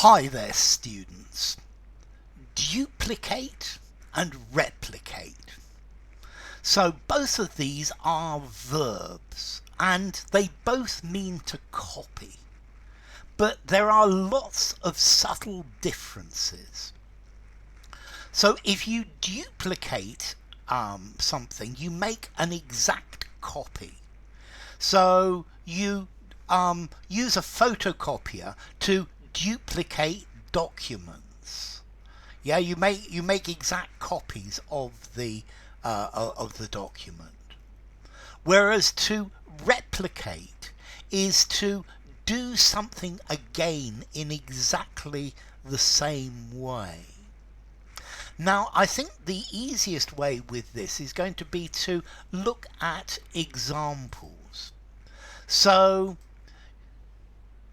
Hi there, students. Duplicate and replicate. So both of these are verbs and they both mean to copy. But there are lots of subtle differences. So if you duplicate something, you make an exact copy. So you use a photocopier to duplicate documents. Yeah, you make exact copies of the document. Whereas to replicate is to do something again in exactly the same way. Now, I think the easiest way with this is going to be to look at examples. So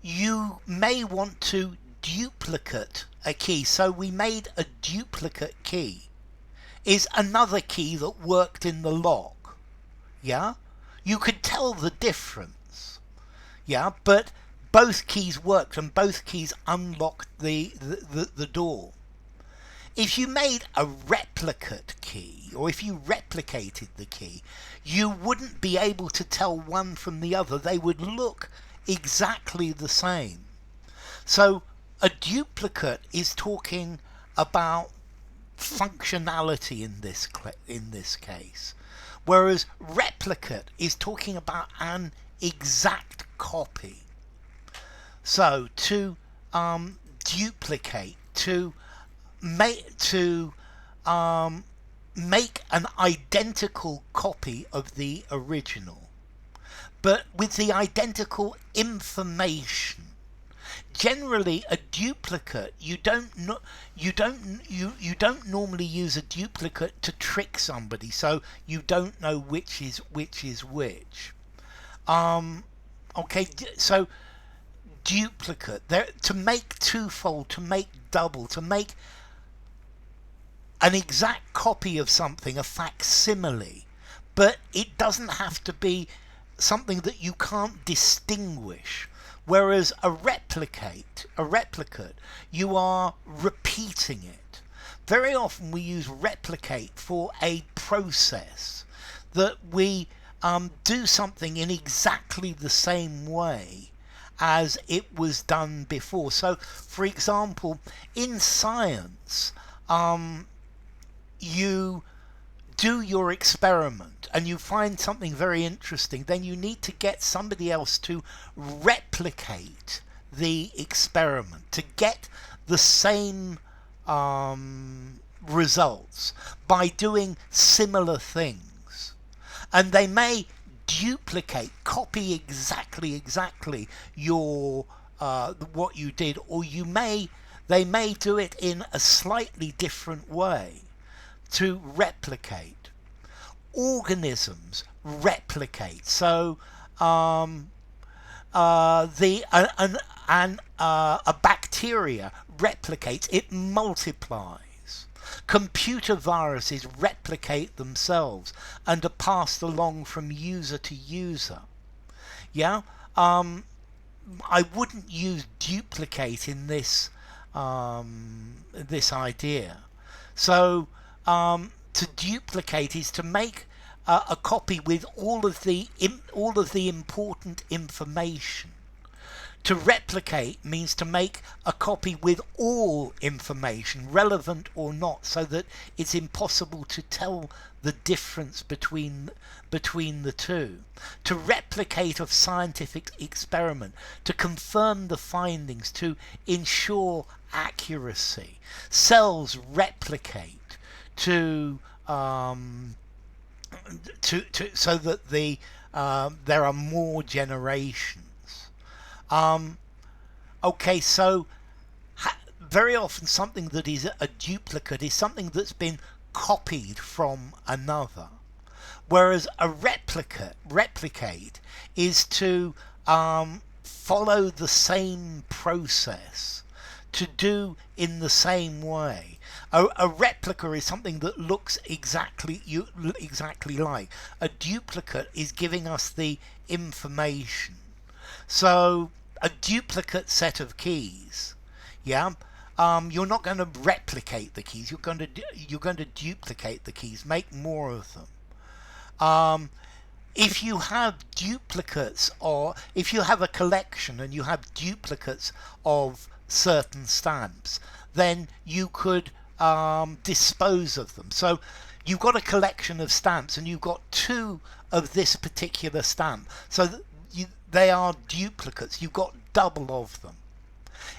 you may want to duplicate a key. So we made a duplicate key. Is another key that worked in the lock. Yeah? You could tell the difference. Yeah, but both keys worked and both keys unlocked the door. If you made a replicate key, or if you replicated the key, you wouldn't be able to tell one from the other. They would look exactly the same. So a duplicate is talking about functionality in this case, whereas replicate is talking about an exact copy. So to duplicate, to make an identical copy of the original, but with the identical information. Generally, a duplicate, you don't normally use a duplicate to trick somebody, so you don't know which is which. Okay, so duplicate, to make twofold, to make double, to make an exact copy of something, a facsimile, but it doesn't have to be something that you can't distinguish. Whereas a replicate, you are repeating it. Very often we use replicate for a process, that we do something in exactly the same way as it was done before. So, for example, in science, you do your experiment and you find something very interesting, then you need to get somebody else to replicate the experiment to get the same results by doing similar things. And they may duplicate, copy exactly your what you did, or they may do it in a slightly different way to replicate. Organisms replicate. So a bacteria replicates, it multiplies. Computer viruses replicate themselves and are passed along from user to user. Yeah, I wouldn't use duplicate in this this idea. So to duplicate is to make a copy with all of the important information. To replicate means to make a copy with all information, relevant or not, so that it's impossible to tell the difference between the two. To replicate a scientific experiment, to confirm the findings, to ensure accuracy. Cells replicate so that there are more generations. Okay, so very often something that is a duplicate is something that's been copied from another, whereas a replicate is to follow the same process, to do in the same way. A replica is something that looks exactly like. A duplicate is giving us the information. So a duplicate set of keys, Yeah, you're not going to replicate the keys. You're going to duplicate the keys, make more of them. If you have duplicates, or if you have a collection and you have duplicates of certain stamps, then you could dispose of them. So you've got a collection of stamps and you've got two of this particular stamp, so that they are duplicates. You've got double of them.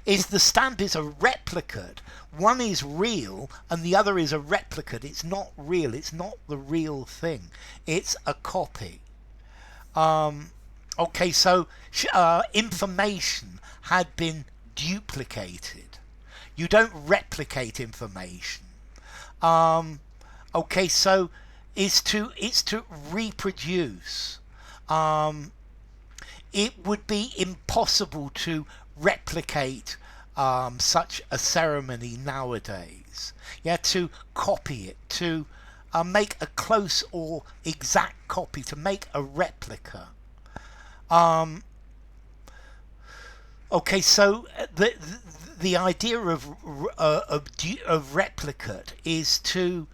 If the stamp is a replicate, one is real and the other is a replicate. It's not real. It's not the real thing. It's a copy. Okay, so information had been duplicated. You don't replicate information. Okay, so it's to reproduce. It would be impossible to replicate such a ceremony nowadays. Yeah, to copy it, to make a close or exact copy, to make a replica. Okay, so the idea of replicate is to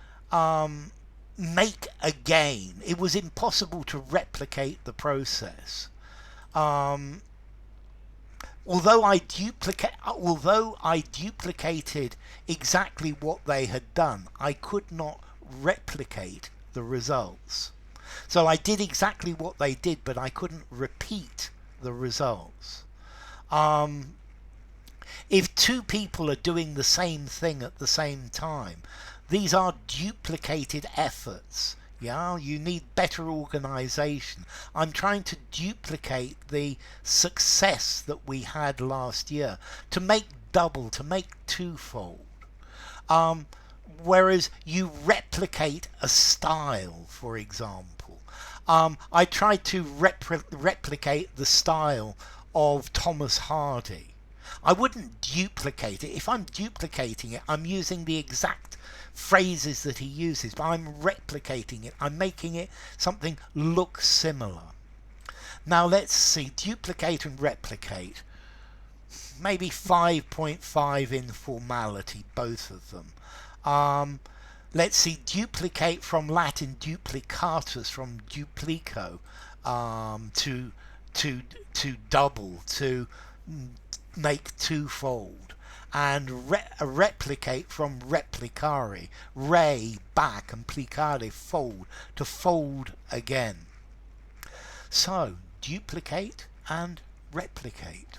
make again. It was impossible to replicate the process. Although I duplicated exactly what they had done, I could not replicate the results. So I did exactly what they did, but I couldn't repeat the results. If two people are doing the same thing at the same time, these are duplicated efforts. Yeah, you need better organization. I'm trying to duplicate the success that we had last year, to make double, to make twofold. Whereas you replicate a style, for example. I tried to replicate the style of Thomas Hardy. I wouldn't duplicate it. If I'm duplicating it, I'm using the exact phrases that he uses, but I'm replicating it. I'm making it something look similar. Now let's see, duplicate and replicate. Maybe 5.5 in formality, both of them. Let's see, duplicate from Latin duplicatus, from duplico, to double, to make twofold. And replicate from replicare, back, and plicare, fold, to fold again. So duplicate and replicate.